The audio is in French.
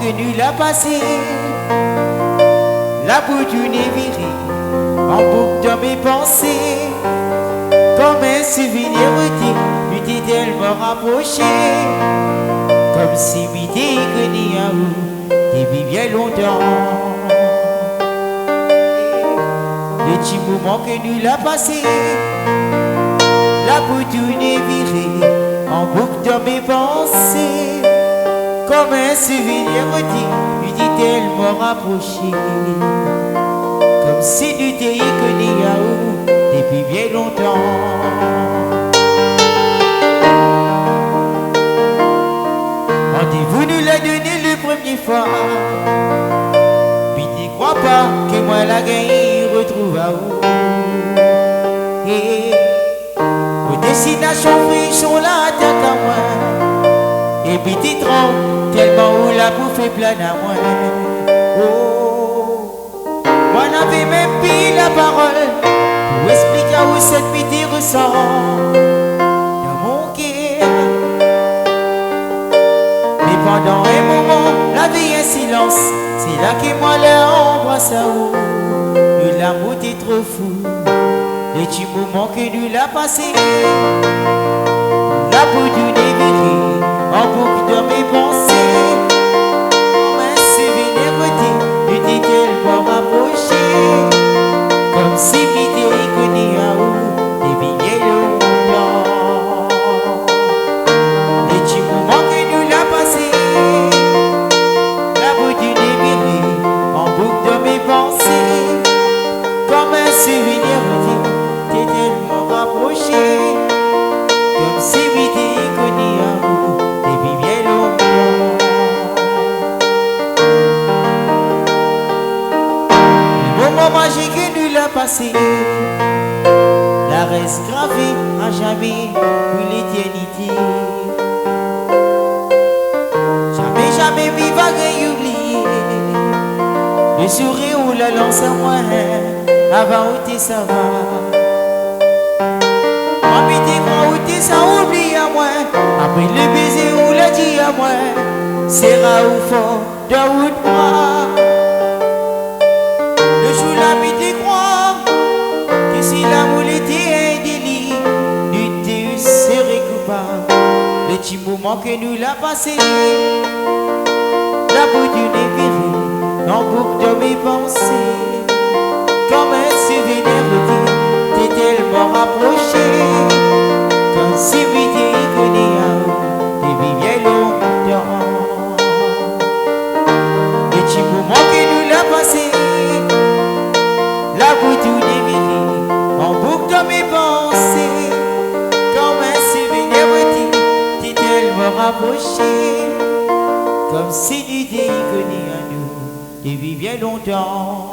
Que nul a passé, la boue du nez viré, en boucle dans mes pensées, comme un souvenir m'était tellement rapproché, comme si m'était connu à vous depuis bien longtemps. Le petit moment que nul a passé, la boue du nez viré, en boucle dans mes pensées, comme un souvenir lui dit tellement rapproché, comme si tu t'es connu à où depuis bien longtemps. Rendez-vous nous l'a donné le premier fois, puis tu crois pas que moi la gagné retrouve à où. Et aux destinations friches sont là, attaque à moi. Et puis tu trompes tellement où la bouffe est pleine à moi. Oh, moi n'avais même plus la parole pour expliquer où cette pitié ressent dans mon cœur. Mais pendant un moment, la vie est silence. C'est là que moi l'embrasse à où l'amour est trop fou. Les petits moments que nous l'a passé, la boue du nez viré, en boucle de mes pensées, comme un souvenir lui dit tellement rapproché, comme si m'était connu à où depuis bien longtemps. Les petits moments que nous l'a passé, la boue du nez viré, en boucle de mes pensées, comme un souvenir lui dit tellement rapproché, comme si m'était connu à où depuis bien longtemps. Le moment magique que nous l'a passé, la reste gravée à jamais pour l'éternité. Jamais, jamais mi vague oublié le sourire ou la lance à moi avant où t'es ça va. Habiter moi où t'es ça oublie à moi. Après le baiser ou la dit à moi, c'est rare ou fort de ou de moi. Le jour l'habiter croire que si l'amour était un délit, tu serais coupable. Le petit moment que nous l'a passé, la boue du nez viré, en boucle de mes pensées, comme un souvenir de vie. T'es tellement rapproché, comme si m'était connu à où depuis bien longtemps. Les petits moments que nous l'a passé, la boue du nez viré, en boucle dans mes pensées, comme un souvenir t'es tellement rapproché, comme si t'étais connu à nous depuis bien longtemps.